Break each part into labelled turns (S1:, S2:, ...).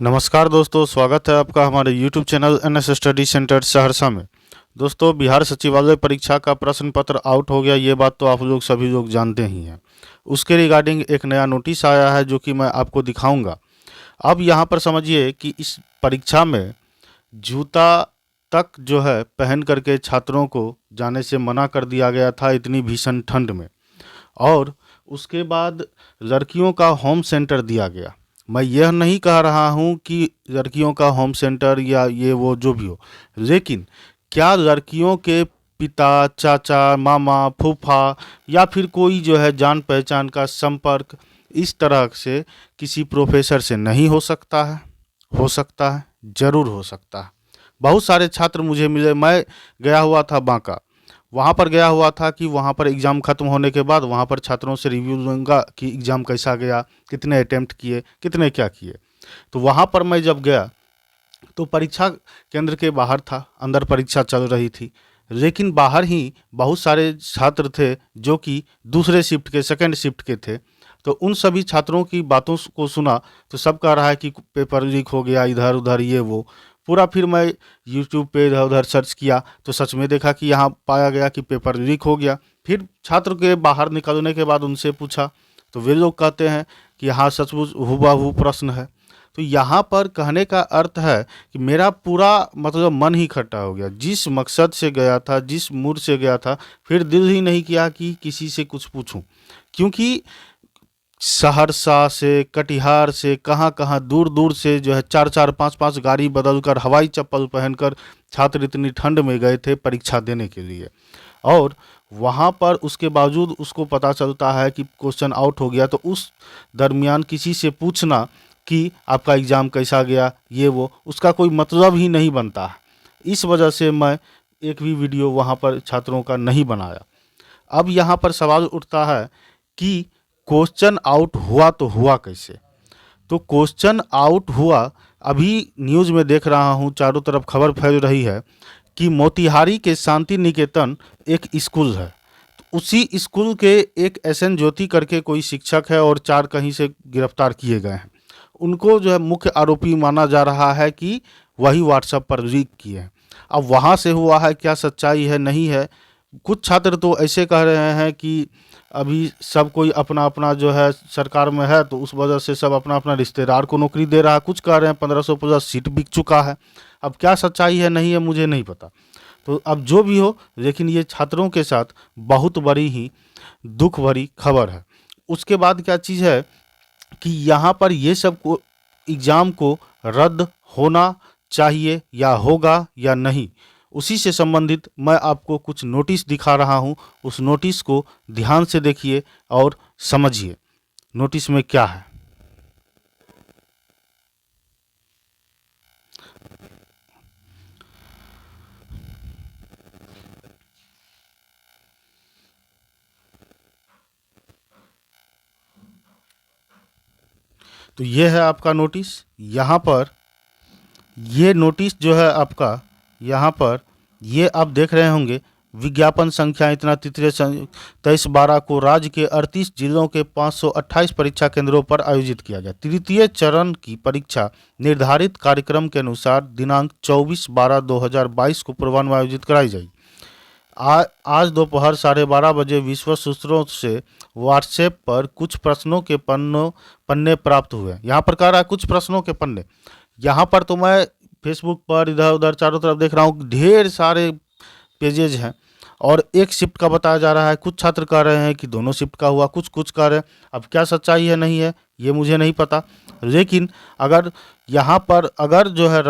S1: नमस्कार दोस्तों, स्वागत है आपका हमारे YouTube channel NS study centre Saharsa में। दोस्तों, बिहार सचिवालय परीक्षा का प्रश्न पत्र आउट हो गया, ये बात तो आप लोग सभी लोग जानते ही हैं। उसके रिगार्डिंग एक नया नोटिस आया है जो कि मैं आपको दिखाऊंगा। अब यहाँ पर समझिए कि इस परीक्षा में जूता तक जो है पहन करके छात्रों को जाने से मना कर दिया गया था इतनी भीषण ठंड में। और उसके बाद लड़कियों का होम सेंटर दिया गया। मैं यह नहीं कह रहा हूं कि लड़कियों का होम सेंटर या ये वो जो भी हो, लेकिन क्या लड़कियों के पिता, चाचा, मामा, फूफा या फिर कोई जो है जान पहचान का संपर्क इस तरह से किसी प्रोफेसर से नहीं हो सकता है? हो सकता है, ज़रूर हो सकता है। बहुत सारे छात्र मुझे मिले। मैं गया हुआ था बांका, वहाँ पर गया हुआ था कि वहाँ पर एग्ज़ाम ख़त्म होने के बाद वहाँ पर छात्रों से रिव्यू लूँगा कि एग्ज़ाम कैसा गया, कितने अटेम्प्ट किए, कितने क्या किए। तो वहाँ पर मैं जब गया तो परीक्षा केंद्र के बाहर था, अंदर परीक्षा चल रही थी, लेकिन बाहर ही बहुत सारे छात्र थे जो कि दूसरे शिफ्ट के, सेकंड शिफ्ट के थे। तो उन सभी छात्रों की बातों को सुना तो सब कह रहा है कि पेपर लीक हो गया, इधर उधर ये वो पूरा। फिर मैं यूट्यूब पे इधर उधर सर्च किया तो सच में देखा कि यहाँ पाया गया कि पेपर लीक हो गया। फिर छात्र के बाहर निकलने के बाद उनसे पूछा तो वे लोग कहते हैं कि हाँ, सचमुच हुबहू प्रश्न है। तो यहाँ पर कहने का अर्थ है कि मेरा पूरा मतलब मन ही खट्टा हो गया। जिस मकसद से गया था, जिस मूड से गया था, फिर दिल ही नहीं किया कि किसी से कुछ पूछूं, क्योंकि सहरसा से, कटिहार से, कहाँ-कहाँ दूर-दूर से जो है 4-4, 5-5 गाड़ी बदलकर, हवाई चप्पल पहनकर छात्र इतनी ठंड में गए थे परीक्षा देने के लिए। और वहाँ पर उसके बावजूद उसको पता चलता है कि क्वेश्चन आउट हो गया, तो उस दरमियान किसी से पूछना कि आपका एग्ज़ाम कैसा गया, ये वो, उसका कोई मतलब ही नहीं बनता है। इस वजह से मैं एक भी वीडियो वहाँ पर छात्रों का नहीं बनाया। अब यहाँ पर सवाल उठता है कि क्वेश्चन आउट हुआ तो हुआ कैसे? तो क्वेश्चन आउट हुआ, अभी न्यूज़ में देख रहा हूँ, चारों तरफ खबर फैल रही है कि मोतिहारी के शांति निकेतन एक स्कूल है। तो उसी स्कूल के एक SN ज्योति करके कोई शिक्षक है और 4 कहीं से गिरफ्तार किए गए हैं। उनको जो है मुख्य आरोपी माना जा रहा है कि वही व्हाट्सएप पर लीक किए हैं। अब वहाँ से हुआ है, क्या सच्चाई है नहीं है? कुछ छात्र तो ऐसे कह रहे हैं कि अभी सब कोई अपना-अपना जो है सरकार में है, तो उस वजह से सब अपना-अपना रिश्तेदार को नौकरी दे रहा है। कुछ कह रहे हैं 1550 सीट बिक चुका है। अब क्या सच्चाई है नहीं है मुझे नहीं पता। तो अब जो भी हो, लेकिन ये छात्रों के साथ बहुत बड़ी ही दुःख भरी खबर है। उसके बाद क्या चीज़ है कि यहाँ पर ये सब को एग्ज़ाम को रद्द होना चाहिए या होगा या नहीं, उसी से संबंधित मैं आपको कुछ नोटिस दिखा रहा हूँ। उस नोटिस को ध्यान से देखिए और समझिए नोटिस में क्या है। तो ये है आपका नोटिस। यहाँ पर ये नोटिस जो है आपका, यहाँ पर ये आप देख रहे होंगे, विज्ञापन संख्या इतना तिथि 23/12 को राज्य के 38 जिलों के 528 परीक्षा केंद्रों पर आयोजित किया गया। तृतीय चरण की परीक्षा निर्धारित कार्यक्रम के अनुसार दिनांक 24/12/2022 को पूर्वान्ह में आयोजित कराई जाएगी। आज दोपहर 12:30 बजे विश्वस्त सूत्रों से व्हाट्सएप पर कुछ प्रश्नों के पन्ने प्राप्त हुए। यहाँ पर कह रहा है कुछ प्रश्नों के पन्ने। यहाँ पर तो मैं फेसबुक पर इधर उधर चारों तरफ देख रहा हूँ, ढेर सारे पेजेज हैं और एक शिफ्ट का बताया जा रहा है। कुछ छात्र कह रहे हैं कि दोनों शिफ्ट का हुआ, कुछ कह रहे हैं। अब क्या सच्चाई है नहीं है ये मुझे नहीं पता, लेकिन अगर यहाँ पर अगर जो है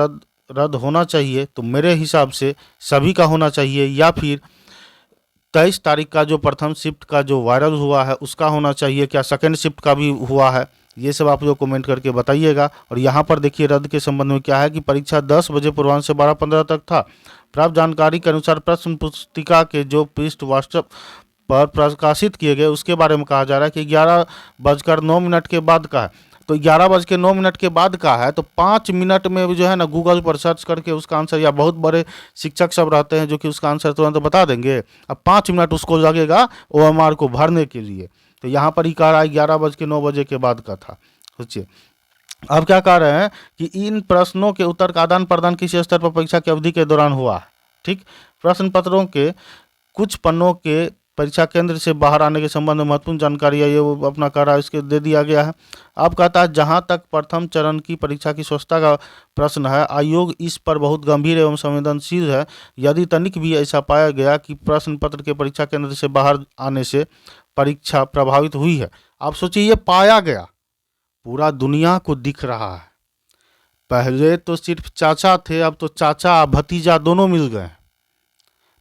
S1: रद्द होना चाहिए तो मेरे हिसाब से सभी का होना चाहिए, या फिर 23 तारीख का जो प्रथम शिफ्ट का जो वायरल हुआ है उसका होना चाहिए। क्या सेकंड शिफ्ट का भी हुआ है? ये सब आप लोग कमेंट करके बताइएगा। और यहाँ पर देखिए रद्द के संबंध में क्या है कि परीक्षा 10 बजे पूर्वान्ह से 12:15 तक था। प्राप्त जानकारी के अनुसार प्रश्न पुस्तिका के जो पृष्ठ व्हाट्सएप पर प्रकाशित किए गए उसके बारे में कहा जा रहा है कि 11:09 के बाद का है। तो 11:09 के बाद का है, तो 5 मिनट में जो है ना गूगल पर सर्च करके उसका आंसर, या बहुत बड़े शिक्षक सब रहते हैं जो कि उसका आंसर तुरंत बता देंगे। अब 5 मिनट उसको लगेगा OMR को भरने के लिए। तो यहाँ पर ही कह रहा है 11:09 के बाद का था। सोचिए, अब क्या कह रहे हैं कि इन प्रश्नों के उत्तर का आदान प्रदान किसी स्तर पर परीक्षा की अवधि के दौरान हुआ है। ठीक, प्रश्न पत्रों के कुछ पन्नों के परीक्षा केंद्र से बाहर आने के संबंध में महत्वपूर्ण जानकारी है, ये वो अपना कह रहा है, इसके दे दिया गया है। अब कहता है जहां तक प्रथम चरण की परीक्षा की स्वच्छता का प्रश्न है, आयोग इस पर बहुत गंभीर एवं संवेदनशील है। यदि तनिक भी ऐसा पाया गया कि प्रश्न पत्र के परीक्षा केंद्र से बाहर आने से परीक्षा प्रभावित हुई है, आप सोचिए ये पाया गया, पूरा दुनिया को दिख रहा है। पहले तो सिर्फ चाचा थे, अब तो चाचा भतीजा दोनों मिल गए।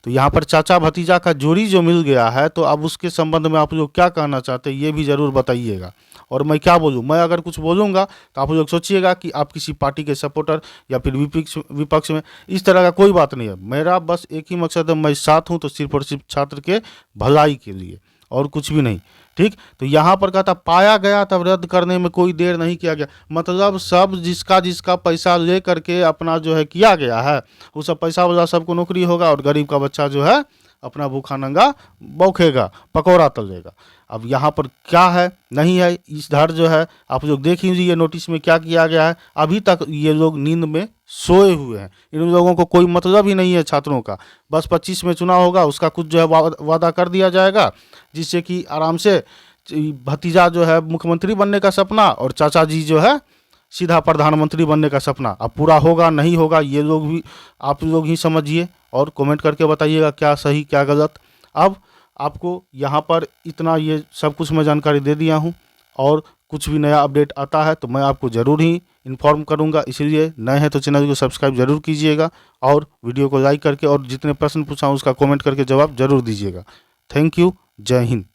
S1: तो यहाँ पर चाचा भतीजा का जोड़ी जो मिल गया है, तो अब उसके संबंध में आप लोग क्या कहना चाहते हैं ये भी ज़रूर बताइएगा। और मैं क्या बोलूँ, मैं अगर कुछ बोलूँगा तो आप लोग सोचिएगा कि आप किसी पार्टी के सपोर्टर या फिर विपक्ष में, इस तरह का कोई बात नहीं है। मेरा बस एक ही मकसद है, मैं साथ हूँ तो सिर्फ और सिर्फ छात्र के भलाई के लिए, और कुछ भी नहीं। ठीक, तो यहाँ पर कहता पाया गया तब रद्द करने में कोई देर नहीं किया गया, मतलब सब जिसका जिसका पैसा ले करके अपना जो है किया गया है, वो सब पैसा वाला सबको नौकरी होगा, और गरीब का बच्चा जो है अपना भूखा नंगा बौखेगा, पकौड़ा तलेगा। अब यहाँ पर क्या है नहीं है, इस धर जो है आप लोग देख लीजिए नोटिस में क्या किया गया है। अभी तक ये लोग नींद में सोए हुए हैं, इन लोगों को कोई मतलब ही नहीं है छात्रों का। बस 25 में चुनाव होगा, उसका कुछ जो है वादा कर दिया जाएगा, जिससे कि आराम से भतीजा जो है मुख्यमंत्री बनने का सपना, और चाचा जी जो है सीधा प्रधानमंत्री बनने का सपना, अब पूरा होगा नहीं होगा ये लोग भी आप लोग ही समझिए, और कमेंट करके बताइएगा क्या सही क्या गलत। अब आपको यहाँ पर इतना ये सब कुछ मैं जानकारी दे दिया हूँ, और कुछ भी नया अपडेट आता है तो मैं आपको ज़रूर ही इन्फॉर्म करूँगा। इसलिए नए हैं तो चैनल को सब्सक्राइब जरूर कीजिएगा, और वीडियो को लाइक करके, और जितने प्रश्न पूछा उसका कमेंट करके जवाब जरूर दीजिएगा। थैंक यू, जय हिंद।